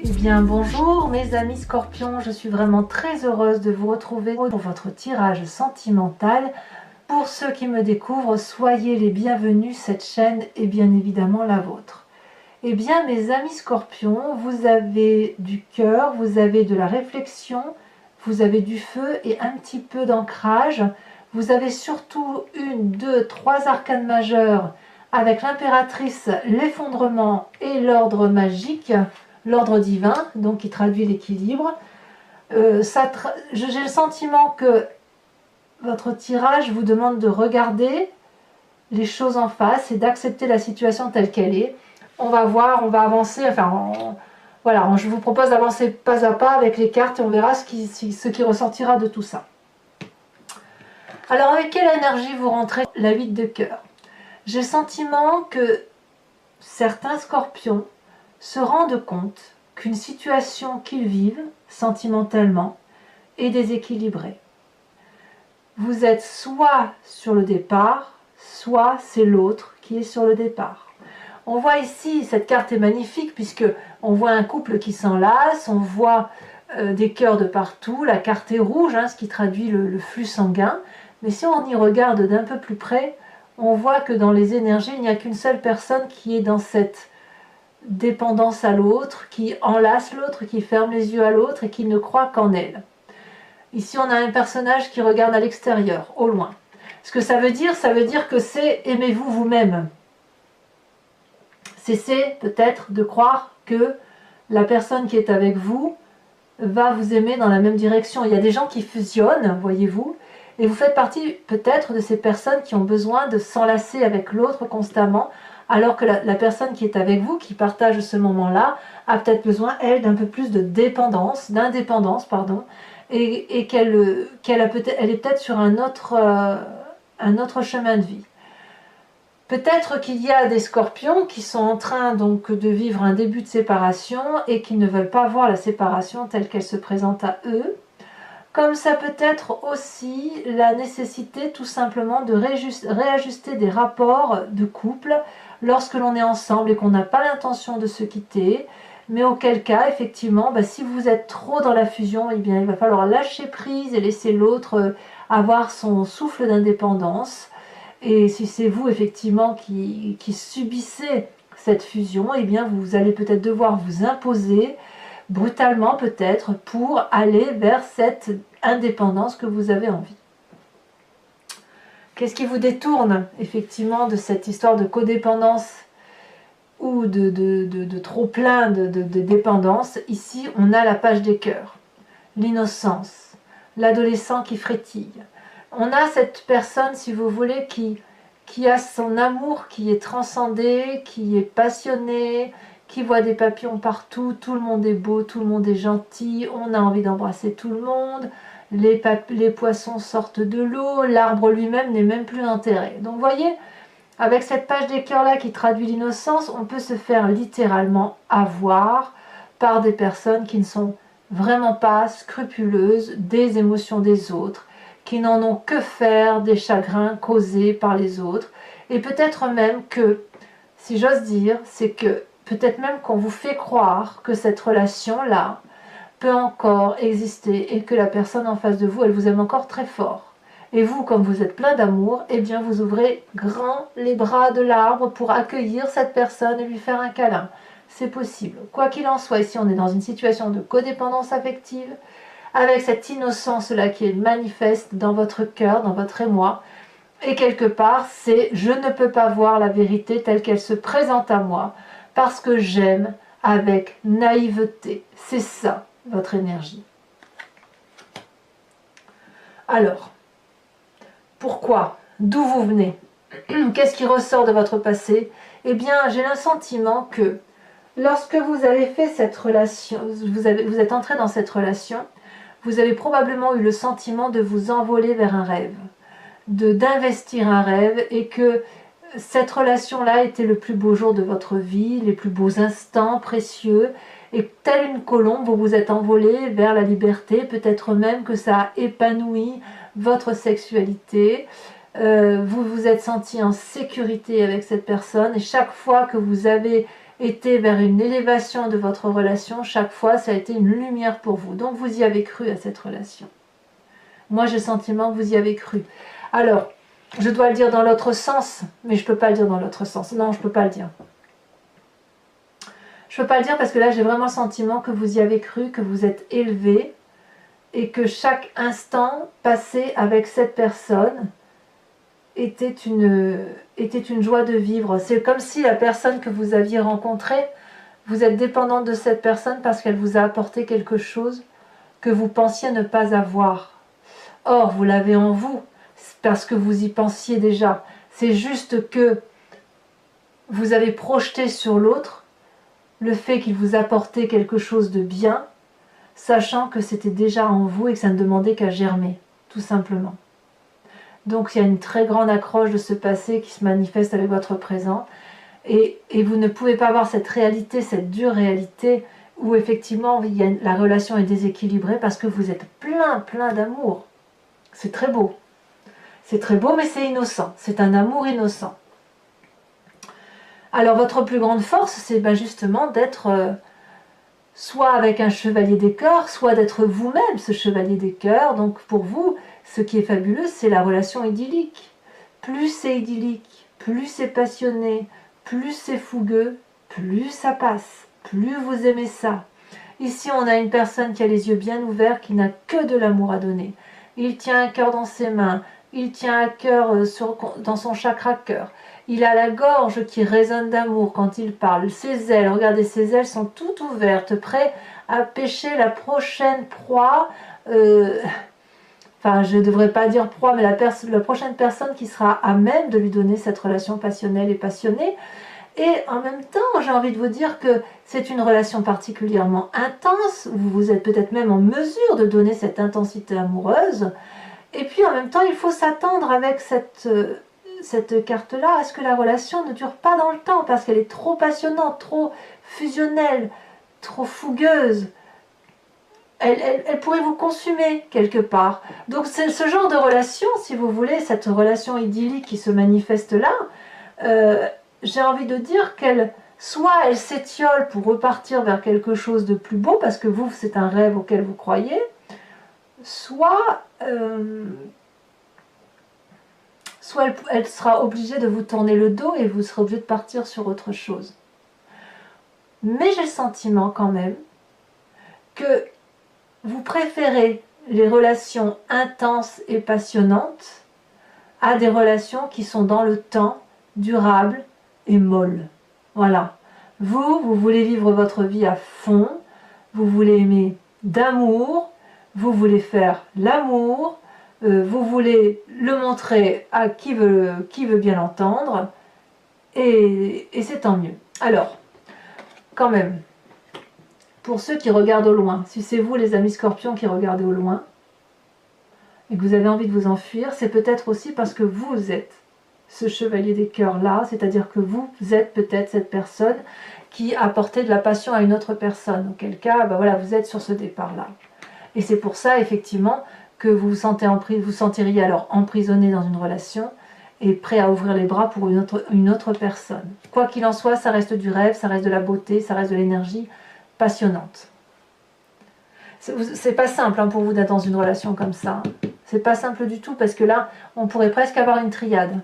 Eh bien bonjour mes amis scorpions, je suis vraiment très heureuse de vous retrouver pour votre tirage sentimental. Pour ceux qui me découvrent, soyez les bienvenus, cette chaîne est bien évidemment la vôtre. Eh bien mes amis scorpions, vous avez du cœur, vous avez de la réflexion, vous avez du feu et un petit peu d'ancrage. Vous avez surtout une, deux, trois arcanes majeures avec l'impératrice, l'effondrement et l'ordre magique, l'ordre divin, donc qui traduit l'équilibre. J'ai le sentiment que votre tirage vous demande de regarder les choses en face et d'accepter la situation telle qu'elle est. On va voir, on va avancer, voilà, je vous propose d'avancer pas à pas avec les cartes et on verra ce qui ressortira de tout ça. Alors avec quelle énergie vous rentrez la 8 de cœur? J'ai le sentiment que certains scorpions se rendent compte qu'une situation qu'ils vivent sentimentalement est déséquilibrée. Vous êtes soit sur le départ, soit c'est l'autre qui est sur le départ. On voit ici, cette carte est magnifique puisque on voit un couple qui s'enlace, on voit des cœurs de partout, la carte est rouge, hein, ce qui traduit le flux sanguin. Mais si on y regarde d'un peu plus près, on voit que dans les énergies, il n'y a qu'une seule personne qui est dans cette dépendance à l'autre, qui enlace l'autre, qui ferme les yeux à l'autre et qui ne croit qu'en elle. Ici, on a un personnage qui regarde à l'extérieur, au loin. Ce que ça veut dire que c'est aimez-vous vous-même. Cessez peut-être de croire que la personne qui est avec vous va vous aimer dans la même direction. Il y a des gens qui fusionnent, voyez-vous, et vous faites partie peut-être de ces personnes qui ont besoin de s'enlacer avec l'autre constamment, alors que la personne qui est avec vous, qui partage ce moment-là, a peut-être besoin, elle, d'un peu plus de d'indépendance, pardon, et qu'elle est peut-être sur un autre chemin de vie. Peut-être qu'il y a des scorpions qui sont en train donc de vivre un début de séparation et qui ne veulent pas voir la séparation telle qu'elle se présente à eux. Comme ça peut être aussi la nécessité tout simplement de réajuster des rapports de couple lorsque l'on est ensemble et qu'on n'a pas l'intention de se quitter, mais auquel cas, effectivement, si vous êtes trop dans la fusion, eh bien, il va falloir lâcher prise et laisser l'autre avoir son souffle d'indépendance. Et si c'est vous, effectivement, qui subissez cette fusion, eh bien, vous allez peut-être devoir vous imposer brutalement peut-être pour aller vers cette indépendance que vous avez envie. Qu'est-ce qui vous détourne effectivement de cette histoire de codépendance ou de trop plein de dépendance? Ici, on a la page des cœurs, l'innocence, l'adolescent qui frétille. On a cette personne, si vous voulez, qui a son amour qui est transcendé, qui est passionné, qui voit des papillons partout, tout le monde est beau, tout le monde est gentil, on a envie d'embrasser tout le monde, les poissons sortent de l'eau, l'arbre lui-même n'est même plus enterré. Donc vous voyez, avec cette page des cœurs là qui traduit l'innocence, on peut se faire littéralement avoir par des personnes qui ne sont vraiment pas scrupuleuses des émotions des autres, qui n'en ont que faire des chagrins causés par les autres, et peut-être même que, si j'ose dire, c'est que peut-être même qu'on vous fait croire que cette relation-là peut encore exister et que la personne en face de vous, elle vous aime encore très fort. Et vous, comme vous êtes plein d'amour, eh bien vous ouvrez grand les bras de l'arbre pour accueillir cette personne et lui faire un câlin. C'est possible. Quoi qu'il en soit, ici on est dans une situation de codépendance affective, avec cette innocence-là qui est manifeste dans votre cœur, dans votre émoi. Et quelque part, c'est « je ne peux pas voir la vérité telle qu'elle se présente à moi » parce que j'aime avec naïveté. C'est ça, votre énergie. Alors, pourquoi? D'où vous venez? Qu'est-ce qui ressort de votre passé? Eh bien, j'ai le sentiment que lorsque vous avez fait cette relation, vous êtes entré dans cette relation, vous avez probablement eu le sentiment de vous envoler vers un rêve, d'investir un rêve, et que cette relation-là était le plus beau jour de votre vie, les plus beaux instants précieux, et telle une colombe, vous vous êtes envolé vers la liberté, peut-être même que ça a épanoui votre sexualité, vous vous êtes senti en sécurité avec cette personne, et chaque fois que vous avez été vers une élévation de votre relation, chaque fois ça a été une lumière pour vous. Donc vous y avez cru à cette relation. Moi j'ai le sentiment que vous y avez cru. Alors, je dois le dire dans l'autre sens, mais je ne peux pas le dire dans l'autre sens. Non, je ne peux pas le dire. Je ne peux pas le dire parce que là j'ai vraiment le sentiment que vous y avez cru, que vous êtes élevé et que chaque instant passé avec cette personne était une joie de vivre. C'est comme si la personne que vous aviez rencontrée, vous êtes dépendante de cette personne parce qu'elle vous a apporté quelque chose que vous pensiez ne pas avoir. Or, vous l'avez en vous, parce que vous y pensiez déjà. C'est juste que vous avez projeté sur l'autre le fait qu'il vous apportait quelque chose de bien, sachant que c'était déjà en vous et que ça ne demandait qu'à germer, tout simplement. Donc il y a une très grande accroche de ce passé qui se manifeste avec votre présent, et vous ne pouvez pas avoir cette réalité, cette dure réalité, où effectivement la relation est déséquilibrée parce que vous êtes plein d'amour. C'est très beau. C'est très beau, mais c'est innocent. C'est un amour innocent. Alors votre plus grande force, c'est justement d'être soit avec un chevalier des cœurs, soit d'être vous-même ce chevalier des cœurs. Donc pour vous, ce qui est fabuleux, c'est la relation idyllique. Plus c'est idyllique, plus c'est passionné, plus c'est fougueux, plus ça passe, plus vous aimez ça. Ici, on a une personne qui a les yeux bien ouverts, qui n'a que de l'amour à donner. Il tient un cœur dans ses mains, il tient un cœur dans son chakra cœur. Il a la gorge qui résonne d'amour quand il parle. Ses ailes, regardez, ses ailes sont toutes ouvertes, prêtes à pêcher la prochaine proie. Enfin, je ne devrais pas dire proie, mais la prochaine personne qui sera à même de lui donner cette relation passionnelle et passionnée. Et en même temps, j'ai envie de vous dire que c'est une relation particulièrement intense, où vous êtes peut-être même en mesure de donner cette intensité amoureuse. Et puis en même temps, il faut s'attendre avec cette carte-là à ce que la relation ne dure pas dans le temps, parce qu'elle est trop passionnante, trop fusionnelle, trop fougueuse. Elle pourrait vous consumer quelque part. Donc c'est ce genre de relation, si vous voulez, cette relation idyllique qui se manifeste là, j'ai envie de dire qu'elle s'étiole pour repartir vers quelque chose de plus beau, parce que vous, c'est un rêve auquel vous croyez, soit elle sera obligée de vous tourner le dos et vous serez obligé de partir sur autre chose. Mais j'ai le sentiment quand même que vous préférez les relations intenses et passionnantes à des relations qui sont dans le temps, durables et molles. Voilà. Vous voulez vivre votre vie à fond, vous voulez aimer d'amour, vous voulez faire l'amour, vous voulez le montrer à qui veut bien l'entendre, et c'est tant mieux. Alors, quand même, pour ceux qui regardent au loin, si c'est vous les amis scorpions qui regardez au loin, et que vous avez envie de vous enfuir, c'est peut-être aussi parce que vous êtes ce chevalier des cœurs là, c'est-à-dire que vous êtes peut-être cette personne qui a apporté de la passion à une autre personne, auquel cas, voilà, vous êtes sur ce départ-là. Et c'est pour ça, effectivement, que vous vous sentiriez alors emprisonné dans une relation et prêt à ouvrir les bras pour une autre personne. Quoi qu'il en soit, ça reste du rêve, ça reste de la beauté, ça reste de l'énergie passionnante. C'est pas simple pour vous d'être dans une relation comme ça. C'est pas simple du tout, parce que là, on pourrait presque avoir une triade.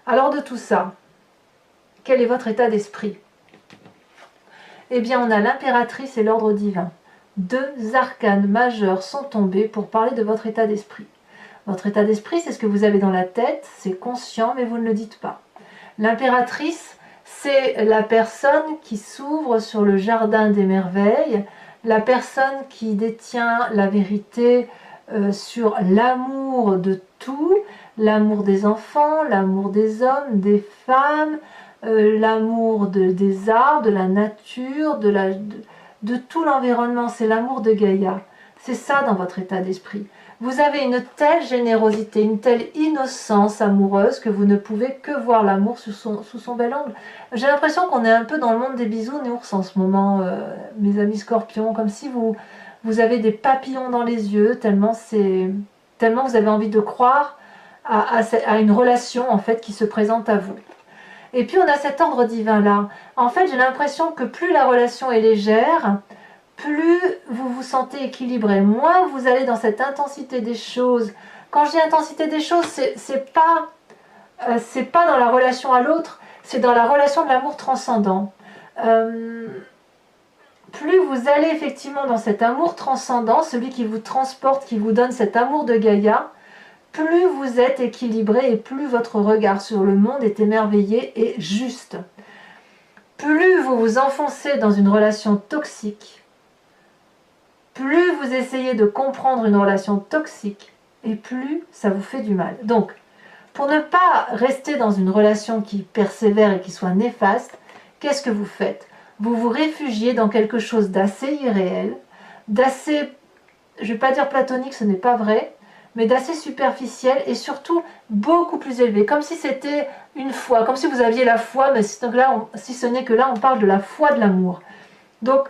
Alors de tout ça, quel est votre état d'esprit? Eh bien, on a l'impératrice et l'ordre divin. Deux arcanes majeurs sont tombés pour parler de votre état d'esprit. Votre état d'esprit, c'est ce que vous avez dans la tête, c'est conscient, mais vous ne le dites pas. L'impératrice, c'est la personne qui s'ouvre sur le jardin des merveilles, la personne qui détient la vérité sur l'amour de tout, l'amour des enfants, l'amour des hommes, des femmes, l'amour des arbres, de la nature, de tout l'environnement. C'est l'amour de Gaïa. C'est ça dans votre état d'esprit. Vous avez une telle générosité, une telle innocence amoureuse que vous ne pouvez que voir l'amour sous son bel angle. J'ai l'impression qu'on est un peu dans le monde des bisounours en ce moment, mes amis scorpions, comme si vous avez des papillons dans les yeux, tellement vous avez envie de croire à une relation en fait qui se présente à vous. Et puis on a cet ordre divin-là. En fait, j'ai l'impression que plus la relation est légère, plus vous vous sentez équilibré, moins vous allez dans cette intensité des choses. Quand je dis intensité des choses, c'est pas dans la relation à l'autre, c'est dans la relation de l'amour transcendant. Plus vous allez effectivement dans cet amour transcendant, celui qui vous transporte, qui vous donne cet amour de Gaïa, plus vous êtes équilibré et plus votre regard sur le monde est émerveillé et juste. Plus vous vous enfoncez dans une relation toxique, plus vous essayez de comprendre une relation toxique, et plus ça vous fait du mal. Donc, pour ne pas rester dans une relation qui persévère et qui soit néfaste, qu'est-ce que vous faites? Vous vous réfugiez dans quelque chose d'assez irréel, d'assez, je ne vais pas dire platonique, ce n'est pas vrai, mais d'assez superficiel et surtout beaucoup plus élevé, comme si c'était une foi, comme si vous aviez la foi, mais si ce n'est que là, on parle de la foi de l'amour. Donc,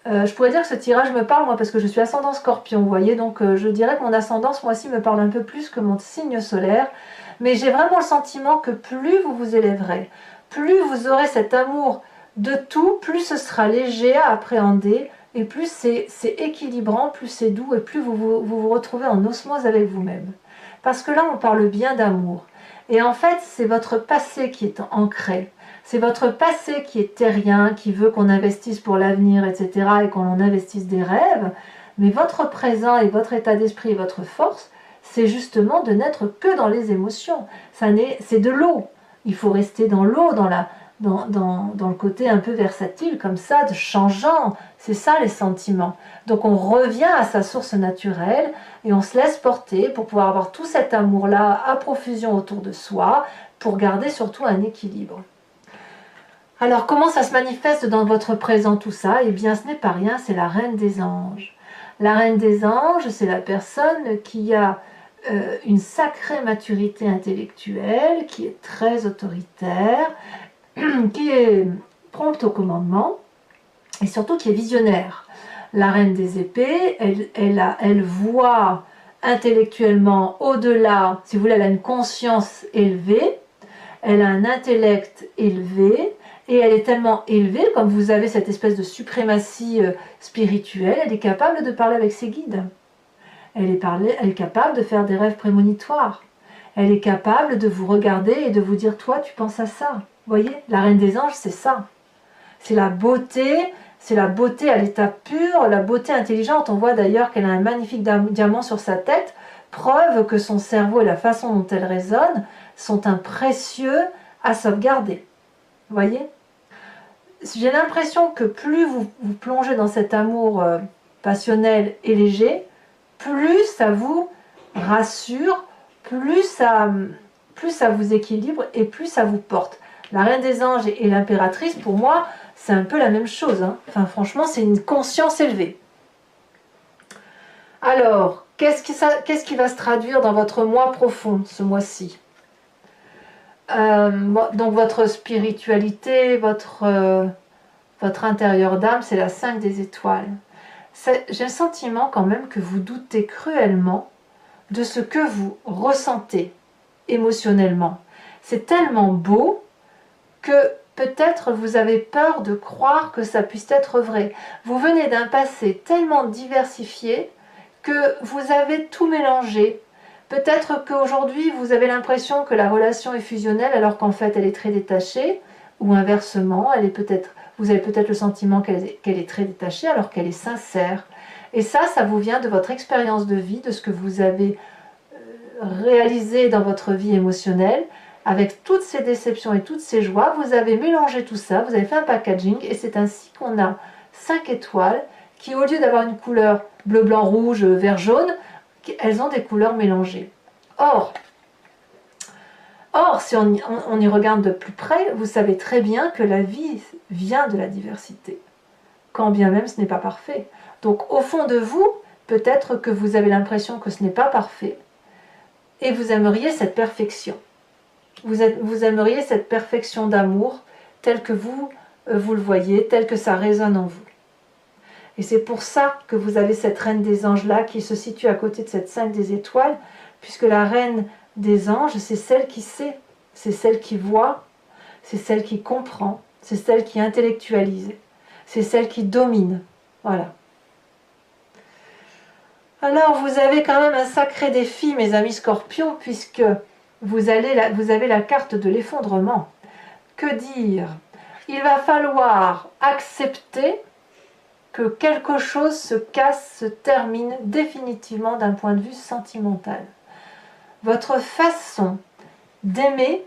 je pourrais dire que ce tirage me parle, moi, parce que je suis ascendant Scorpion, vous voyez, donc je dirais que mon ascendant, ce mois-ci, me parle un peu plus que mon signe solaire, mais j'ai vraiment le sentiment que plus vous vous élèverez, plus vous aurez cet amour de tout, plus ce sera léger à appréhender, et plus c'est équilibrant, plus c'est doux, et plus vous retrouvez en osmose avec vous-même. Parce que là, on parle bien d'amour. Et en fait, c'est votre passé qui est ancré. C'est votre passé qui est terrien, qui veut qu'on investisse pour l'avenir, etc., et qu'on en investisse des rêves. Mais votre présent et votre état d'esprit et votre force, c'est justement de n'être que dans les émotions. C'est de l'eau. Il faut rester dans l'eau, dans le côté un peu versatile, comme ça, de changeant. C'est ça les sentiments. Donc on revient à sa source naturelle et on se laisse porter pour pouvoir avoir tout cet amour-là à profusion autour de soi, pour garder surtout un équilibre. Alors comment ça se manifeste dans votre présent tout ça? Eh bien ce n'est pas rien, c'est la Reine des Anges. La Reine des Anges, c'est la personne qui a une sacrée maturité intellectuelle, qui est très autoritaire, qui est prompte au commandement et surtout qui est visionnaire. La Reine des Épées, elle voit intellectuellement au-delà, si vous voulez, elle a une conscience élevée, elle a un intellect élevé, et elle est tellement élevée, comme vous avez cette espèce de suprématie spirituelle, elle est capable de parler avec ses guides. Elle est capable de faire des rêves prémonitoires. Elle est capable de vous regarder et de vous dire « Toi, tu penses à ça ». Vous voyez, la Reine des Anges, c'est ça. C'est la beauté à l'état pur, la beauté intelligente. On voit d'ailleurs qu'elle a un magnifique diamant sur sa tête, preuve que son cerveau et la façon dont elle résonne sont un précieux à sauvegarder. Vous voyez? J'ai l'impression que plus vous plongez dans cet amour passionnel et léger, plus ça vous rassure, plus ça vous équilibre et plus ça vous porte. La Reine des Anges et l'impératrice, pour moi, c'est un peu la même chose. Hein. Enfin, franchement, c'est une conscience élevée. Alors, qu'est-ce qui va se traduire dans votre moi profond ce mois-ci? Donc, votre spiritualité, votre intérieur d'âme, c'est la 5 des étoiles. J'ai le sentiment quand même que vous doutez cruellement de ce que vous ressentez émotionnellement. C'est tellement beau que peut-être vous avez peur de croire que ça puisse être vrai. Vous venez d'un passé tellement diversifié que vous avez tout mélangé. Peut-être qu'aujourd'hui vous avez l'impression que la relation est fusionnelle alors qu'en fait elle est très détachée, ou inversement, vous avez peut-être le sentiment qu'elle est très détachée alors qu'elle est sincère. Et ça vous vient de votre expérience de vie, de ce que vous avez réalisé dans votre vie émotionnelle. Avec toutes ces déceptions et toutes ces joies, vous avez mélangé tout ça, vous avez fait un packaging, et c'est ainsi qu'on a 5 étoiles qui, au lieu d'avoir une couleur bleu, blanc, rouge, vert, jaune, elles ont des couleurs mélangées. Or, si on y regarde de plus près, vous savez très bien que la vie vient de la diversité, quand bien même ce n'est pas parfait. Donc au fond de vous, peut-être que vous avez l'impression que ce n'est pas parfait, et vous aimeriez cette perfection. Vous aimeriez cette perfection d'amour, telle que vous le voyez, telle que ça résonne en vous. Et c'est pour ça que vous avez cette Reine des Anges là, qui se situe à côté de cette 5 des étoiles, puisque la Reine des Anges, c'est celle qui sait. c'est celle qui voit, c'est celle qui comprend, c'est celle qui intellectualise, c'est celle qui domine. Voilà. Alors, vous avez quand même un sacré défi, mes amis scorpions, puisque vous avez la carte de l'effondrement. Que dire? Il va falloir accepter que quelque chose se casse, se termine définitivement d'un point de vue sentimental. Votre façon d'aimer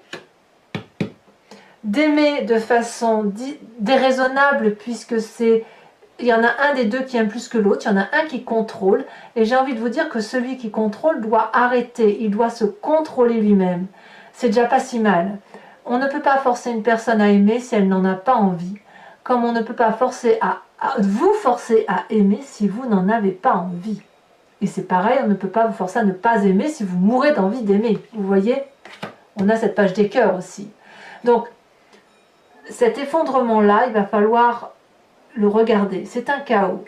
de façon déraisonnable, puisque il y en a un des deux qui aime plus que l'autre, il y en a un qui contrôle, et j'ai envie de vous dire que celui qui contrôle doit arrêter, il doit se contrôler lui-même. C'est déjà pas si mal. On ne peut pas forcer une personne à aimer si elle n'en a pas envie, comme on ne peut pas vous forcer à aimer si vous n'en avez pas envie. Et c'est pareil, on ne peut pas vous forcer à ne pas aimer si vous mourrez d'envie d'aimer. Vous voyez? On a cette page des cœurs aussi. Donc, cet effondrement-là, il va falloir le regarder. C'est un chaos.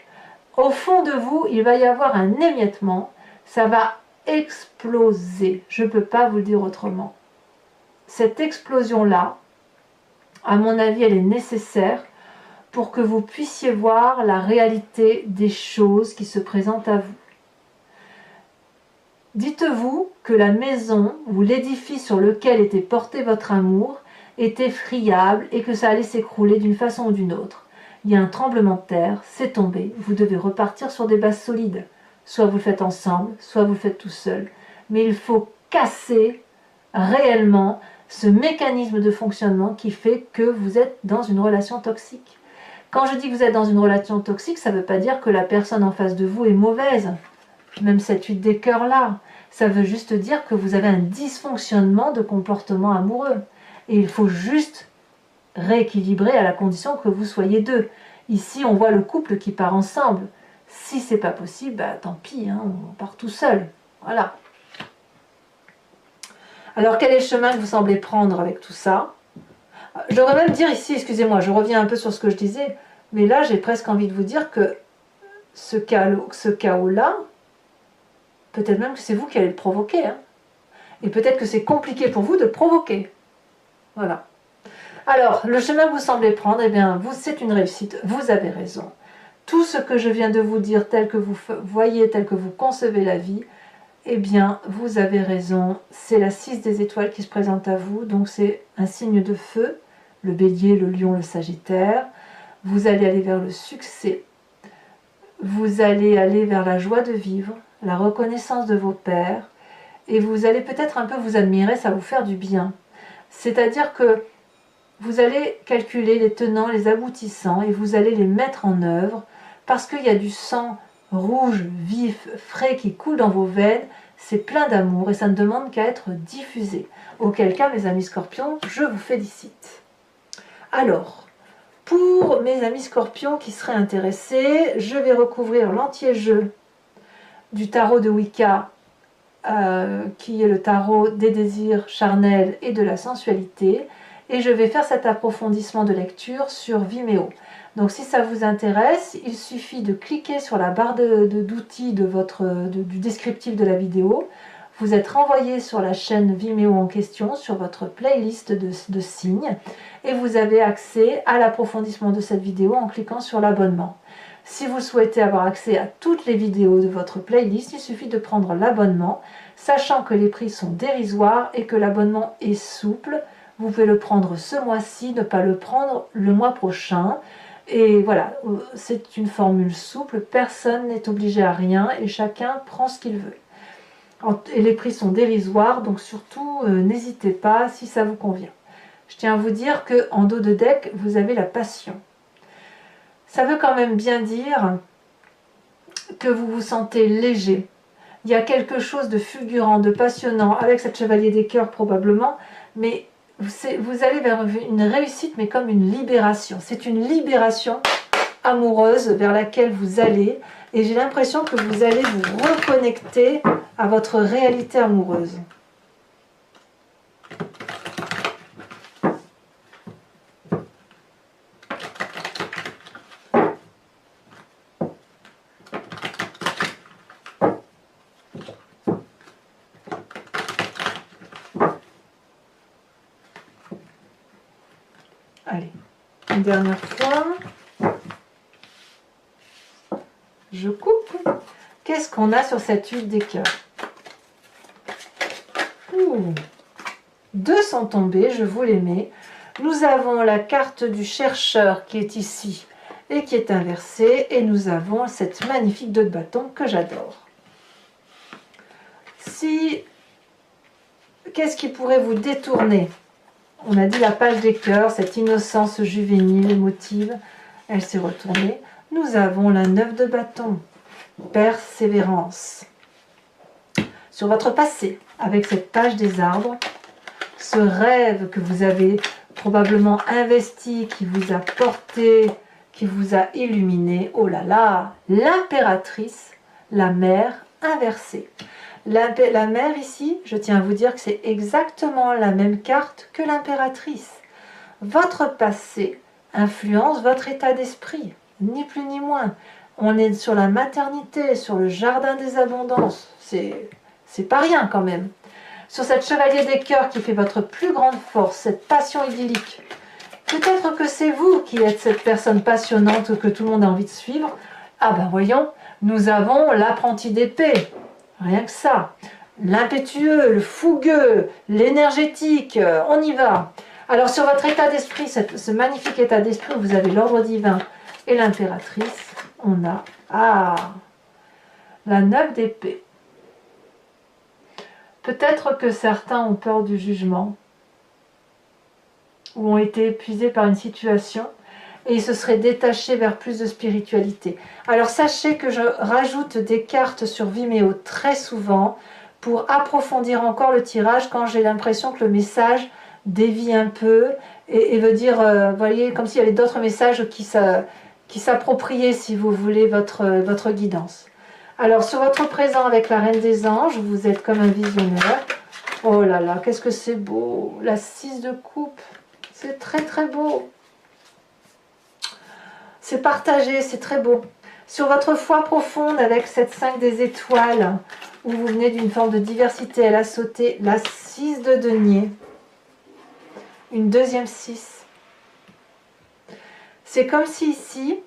Au fond de vous, il va y avoir un émiettement. Ça va exploser. Je ne peux pas vous le dire autrement. Cette explosion-là, à mon avis, elle est nécessaire pour que vous puissiez voir la réalité des choses qui se présentent à vous. Dites-vous que la maison ou l'édifice sur lequel était porté votre amour était friable et que ça allait s'écrouler d'une façon ou d'une autre. Il y a un tremblement de terre, c'est tombé, vous devez repartir sur des bases solides. Soit vous le faites ensemble, soit vous le faites tout seul. Mais il faut casser réellement ce mécanisme de fonctionnement qui fait que vous êtes dans une relation toxique. Quand je dis que vous êtes dans une relation toxique, ça ne veut pas dire que la personne en face de vous est mauvaise. Même cette huile des cœurs là, ça veut juste dire que vous avez un dysfonctionnement de comportement amoureux. Et il faut juste rééquilibrer à la condition que vous soyez deux. Ici, on voit le couple qui part ensemble. Si c'est pas possible, bah, tant pis, hein, on part tout seul. Voilà. Alors, quel est le chemin que vous semblez prendre avec tout ça? J'aurais même dire ici, excusez-moi, je reviens un peu sur ce que je disais, mais là, j'ai presque envie de vous dire que ce chaos-là, peut-être même que c'est vous qui allez le provoquer. Hein. Et peut-être que c'est compliqué pour vous de le provoquer. Voilà. Alors, le chemin que vous semblez prendre, eh bien, c'est une réussite. Vous avez raison. Tout ce que je viens de vous dire, tel que vous voyez, tel que vous concevez la vie, eh bien, vous avez raison. C'est la 6 des étoiles qui se présente à vous. Donc, c'est un signe de feu. Le bélier, le lion, le sagittaire. Vous allez aller vers le succès. Vous allez aller vers la joie de vivre, la reconnaissance de vos pairs. Et vous allez peut-être un peu vous admirer, ça va vous faire du bien. C'est-à-dire que vous allez calculer les tenants, les aboutissants, et vous allez les mettre en œuvre, parce qu'il y a du sang rouge, vif, frais qui coule dans vos veines, c'est plein d'amour, et ça ne demande qu'à être diffusé. Auquel cas, mes amis scorpions, je vous félicite. Alors, pour mes amis scorpions qui seraient intéressés, je vais recouvrir l'entier jeu du tarot de Wicca, qui est le tarot des désirs charnels et de la sensualité, et je vais faire cet approfondissement de lecture sur Vimeo. Donc si ça vous intéresse, il suffit de cliquer sur la barre d'outils du descriptif de la vidéo. Vous êtes renvoyé sur la chaîne Vimeo en question, sur votre playlist de signes, et vous avez accès à l'approfondissement de cette vidéo en cliquant sur l'abonnement. Si vous souhaitez avoir accès à toutes les vidéos de votre playlist, il suffit de prendre l'abonnement, sachant que les prix sont dérisoires et que l'abonnement est souple. Vous pouvez le prendre ce mois-ci, ne pas le prendre le mois prochain. Et voilà, c'est une formule souple, personne n'est obligé à rien et chacun prend ce qu'il veut. Et les prix sont dérisoires, donc surtout n'hésitez pas si ça vous convient. Je tiens à vous dire qu'en dos de deck, vous avez la passion. Ça veut quand même bien dire que vous vous sentez léger. Il y a quelque chose de fulgurant, de passionnant, avec cette chevalier des cœurs probablement, mais vous allez vers une réussite, mais comme une libération. C'est une libération amoureuse vers laquelle vous allez, et j'ai l'impression que vous allez vous reconnecter à votre réalité amoureuse. Allez, une dernière fois. Je coupe. Qu'est-ce qu'on a sur cette huile des cœurs? Deux sont tombés, je vous les mets. Nous avons la carte du chercheur qui est ici et qui est inversée. Et nous avons cette magnifique 2 de bâton que j'adore. Qu'est-ce qui pourrait vous détourner? On a dit la page des cœurs, cette innocence juvénile, émotive. Elle s'est retournée. Nous avons la 9 de bâton. Persévérance. Sur votre passé, avec cette page des arbres, ce rêve que vous avez probablement investi, qui vous a porté, qui vous a illuminé, oh là là, l'impératrice, la mère inversée. La mère ici, je tiens à vous dire que c'est exactement la même carte que l'impératrice. Votre passé influence votre état d'esprit, ni plus ni moins. On est sur la maternité, sur le jardin des abondances. C'est pas rien quand même. Sur cette chevalier des cœurs qui fait votre plus grande force, cette passion idyllique. Peut-être que c'est vous qui êtes cette personne passionnante que tout le monde a envie de suivre. Ah ben voyons, nous avons l'apprenti d'épée. Rien que ça. L'impétueux, le fougueux, l'énergétique, on y va. Alors sur votre état d'esprit, ce magnifique état d'esprit où vous avez l'ordre divin et l'impératrice, on a la 9 d'épée. Peut-être que certains ont peur du jugement ou ont été épuisés par une situation et ils se seraient détachés vers plus de spiritualité. Alors sachez que je rajoute des cartes sur Vimeo très souvent pour approfondir encore le tirage quand j'ai l'impression que le message dévie un peu et veut dire, vous voyez, comme s'il y avait d'autres messages qui s'appropriaient, si vous voulez, votre guidance. Alors sur votre présent avec la Reine des Anges, vous êtes comme un visionnaire. Oh là là, qu'est-ce que c'est beau! La 6 de coupe, c'est très très beau. C'est partagé, c'est très beau. Sur votre foi profonde avec cette 5 des étoiles, où vous venez d'une forme de diversité, elle a sauté la 6 de denier. Une deuxième 6. C'est comme si ici,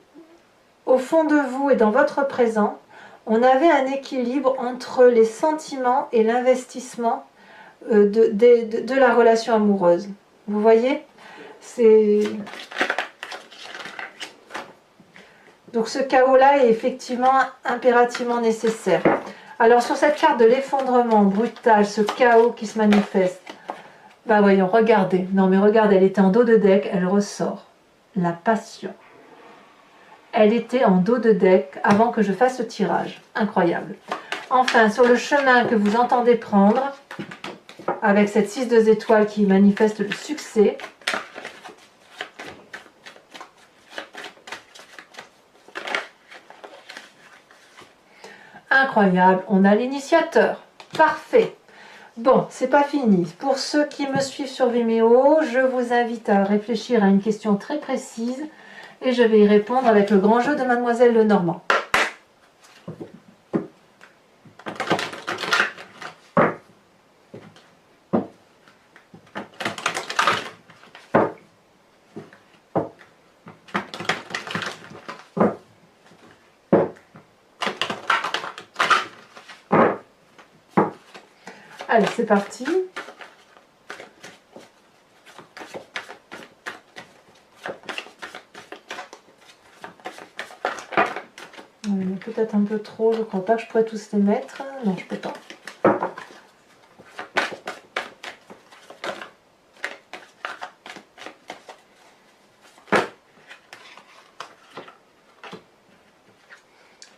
au fond de vous et dans votre présent, on avait un équilibre entre les sentiments et l'investissement de la relation amoureuse. Vous voyez? Donc ce chaos-là est effectivement impérativement nécessaire. Alors sur cette carte de l'effondrement brutal, ce chaos qui se manifeste, bah voyons, regardez. Non mais regardez, elle était en dos de deck, elle ressort. La passion. Elle était en dos de deck avant que je fasse ce tirage. Incroyable. Enfin, sur le chemin que vous entendez prendre, avec cette 6 de étoiles qui manifeste le succès, incroyable, on a l'initiateur. Parfait. Bon, c'est pas fini. Pour ceux qui me suivent sur Vimeo, je vous invite à réfléchir à une question très précise et je vais y répondre avec le grand jeu de Mademoiselle Lenormand. Allez, c'est parti. Peut-être un peu trop, je ne crois pas que je pourrais tous les mettre. Non, je ne peux pas.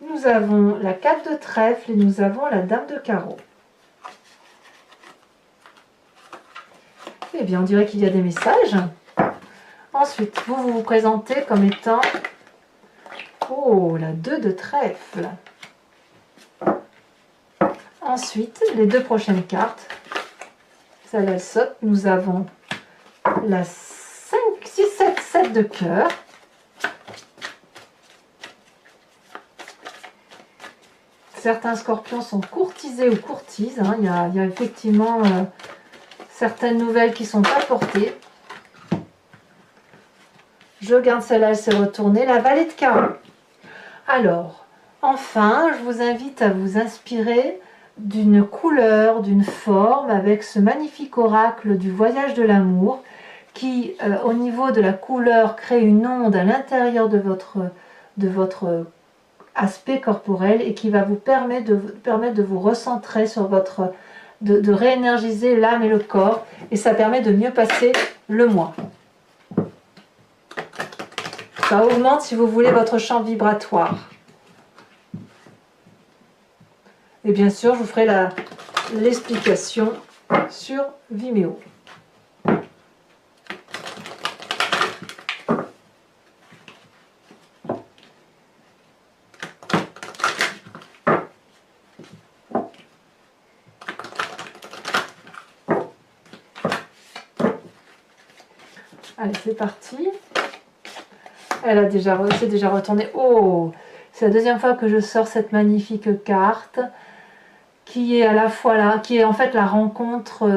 Nous avons la 4 de trèfle et nous avons la dame de carreau. Eh bien, on dirait qu'il y a des messages. Ensuite, vous vous présentez comme étant... Oh, la 2 de trèfle. Ensuite, les deux prochaines cartes. Celle-là, elle saute. Nous avons la 5, 6, 7, 7 de cœur. Certains scorpions sont courtisés ou courtisent. Hein. Il y a effectivement certaines nouvelles qui sont apportées. Je garde celle-là, elle s'est retournée. La Vallée de Carreau. Alors, enfin, je vous invite à vous inspirer d'une couleur, d'une forme, avec ce magnifique oracle du voyage de l'amour, qui, au niveau de la couleur, crée une onde à l'intérieur de votre aspect corporel et qui va vous permettre de vous recentrer sur votre... de réénergiser l'âme et le corps, et ça permet de mieux passer le mois. Ça augmente, si vous voulez, votre champ vibratoire. Et bien sûr, je vous ferai l'explication sur Vimeo. Allez, c'est parti. C'est déjà retourné. Oh, c'est la deuxième fois que je sors cette magnifique carte qui est à la fois là, qui est en fait la rencontre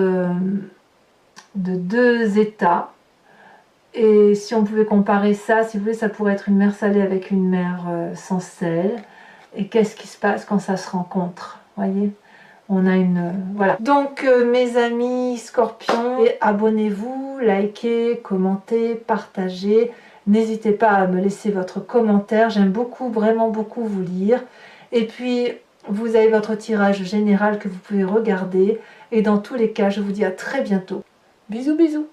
de deux états. Et si on pouvait comparer ça, si vous voulez, ça pourrait être une mer salée avec une mer sans sel. Et qu'est-ce qui se passe quand ça se rencontre? Voyez, on a une... voilà. Donc, mes amis scorpions, abonnez-vous, likez, commentez, partagez. N'hésitez pas à me laisser votre commentaire. J'aime beaucoup, vraiment beaucoup vous lire. Et puis, vous avez votre tirage général que vous pouvez regarder. Et dans tous les cas, je vous dis à très bientôt. Bisous, bisous.